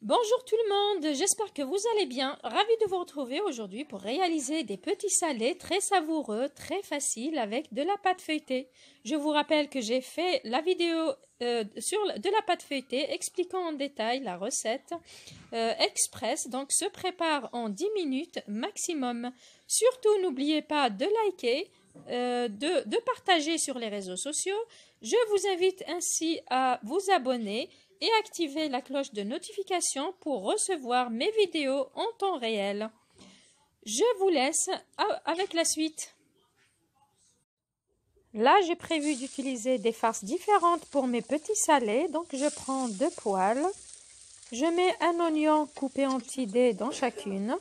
Bonjour tout le monde, j'espère que vous allez bien. Ravie de vous retrouver aujourd'hui pour réaliser des petits salés très savoureux, très faciles avec de la pâte feuilletée. Je vous rappelle que j'ai fait la vidéo de la pâte feuilletée expliquant en détail la recette express, donc se prépare en 10 minutes maximum. Surtout n'oubliez pas de liker, de partager sur les réseaux sociaux. Je vous invite ainsi à vous abonner et activez la cloche de notification pour recevoir mes vidéos en temps réel. Je vous laisse avec la suite. Là, j'ai prévu d'utiliser des farces différentes pour mes petits salés. Donc, je prends 2 poêles. Je mets un oignon coupé en petits dés dans chacune.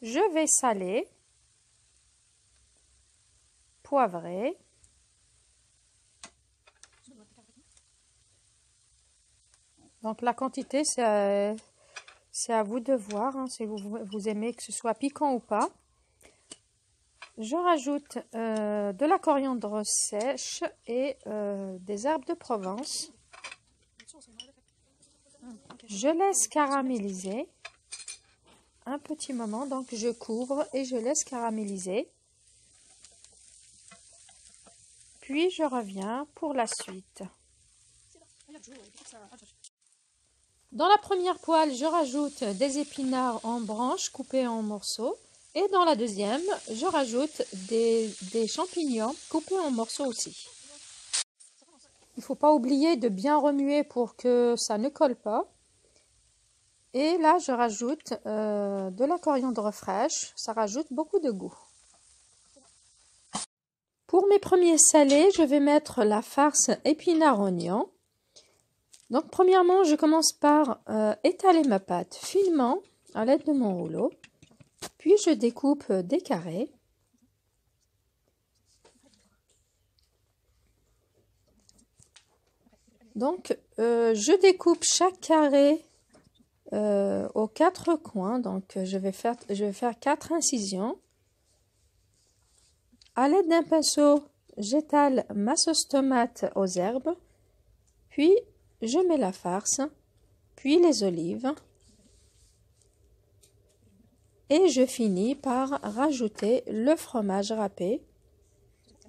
Je vais saler, poivrer. Donc, la quantité, c'est à vous de voir, hein, si vous aimez que ce soit piquant ou pas. Je rajoute de la coriandre sèche et des herbes de Provence. Je laisse caraméliser un petit moment, donc je couvre et je laisse caraméliser. Puis je reviens pour la suite. Dans la première poêle, je rajoute des épinards en branches coupés en morceaux. Et dans la deuxième, je rajoute des champignons coupés en morceaux aussi. Il ne faut pas oublier de bien remuer pour que ça ne colle pas. Et là, je rajoute de la coriandre fraîche. Ça rajoute beaucoup de goût. Pour mes premiers salés, je vais mettre la farce épinard-oignon. Donc, premièrement, je commence par étaler ma pâte finement à l'aide de mon rouleau. Puis, je découpe des carrés. Donc, je découpe chaque carré aux 4 coins. Donc, je vais faire 4 incisions. À l'aide d'un pinceau, j'étale ma sauce tomate aux herbes. Puis, je mets la farce, puis les olives. Et je finis par rajouter le fromage râpé.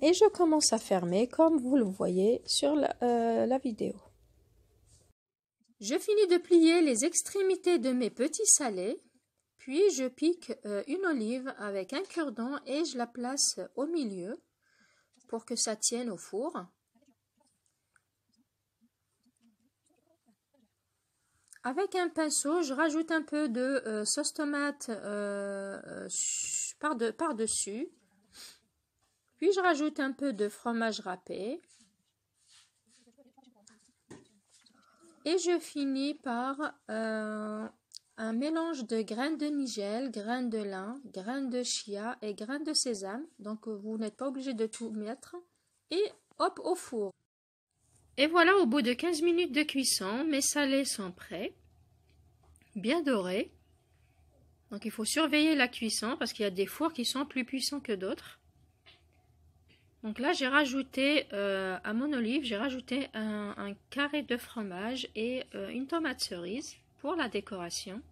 Et je commence à fermer comme vous le voyez sur la vidéo. Je finis de plier les extrémités de mes petits salés. Puis je pique une olive avec un cure-dent et je la place au milieu pour que ça tienne au four. Avec un pinceau, je rajoute un peu de sauce tomate par-dessus. Puis je rajoute un peu de fromage râpé. Et je finis par un mélange de graines de nigel, graines de lin, graines de chia et graines de sésame. Donc vous n'êtes pas obligé de tout mettre. Et hop, au four. Et voilà, au bout de 15 minutes de cuisson, mes salés sont prêts, bien dorés. Donc il faut surveiller la cuisson parce qu'il y a des fours qui sont plus puissants que d'autres. Donc là, j'ai rajouté à mon olive, j'ai rajouté un carré de fromage et une tomate cerise pour la décoration.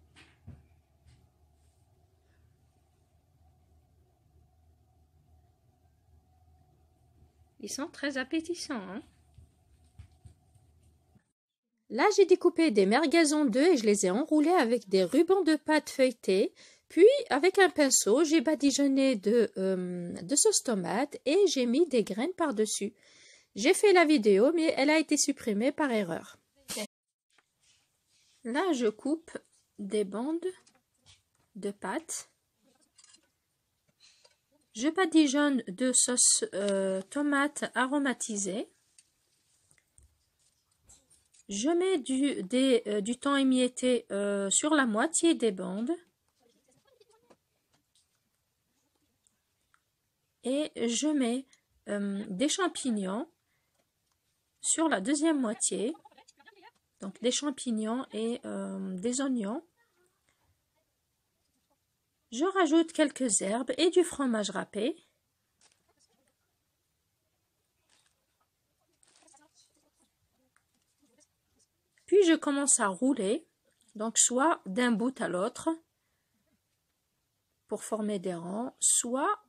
Ils sont très appétissants, hein? Là, j'ai découpé des merguez en deux et je les ai enroulés avec des rubans de pâte feuilletée. Puis, avec un pinceau, j'ai badigeonné de sauce tomate et j'ai mis des graines par-dessus. J'ai fait la vidéo, mais elle a été supprimée par erreur. Là, je coupe des bandes de pâte. Je badigeonne de sauce tomate aromatisée. Je mets du thon émietté sur la moitié des bandes. Et je mets des champignons sur la deuxième moitié. Donc des champignons et des oignons. Je rajoute quelques herbes et du fromage râpé. Puis je commence à rouler Donc, soit d'un bout à l'autre pour former des rangs, soit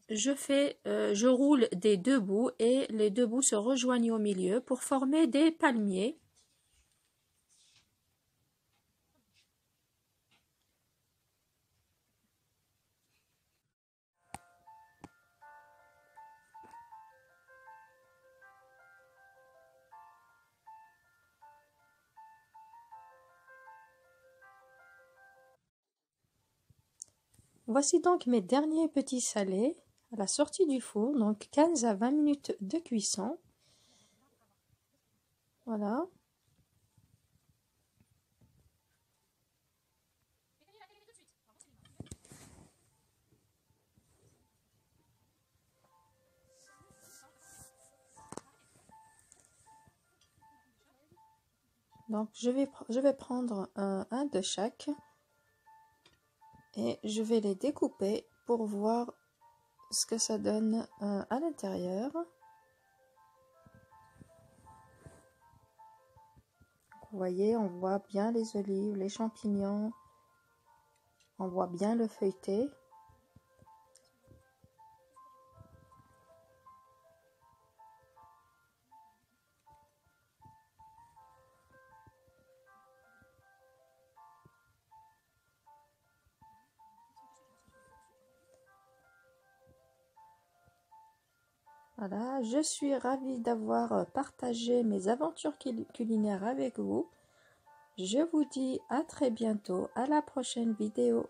je roule des deux bouts et les deux bouts se rejoignent au milieu pour former des palmiers. Voici donc mes derniers petits salés à la sortie du four, donc 15 à 20 minutes de cuisson. Voilà. Donc je vais prendre un de chaque et je vais les découper pour voir ce que ça donne à l'intérieur. Vous voyez, on voit bien les olives, les champignons, on voit bien le feuilleté. Voilà, je suis ravie d'avoir partagé mes aventures culinaires avec vous. Je vous dis à très bientôt, à la prochaine vidéo.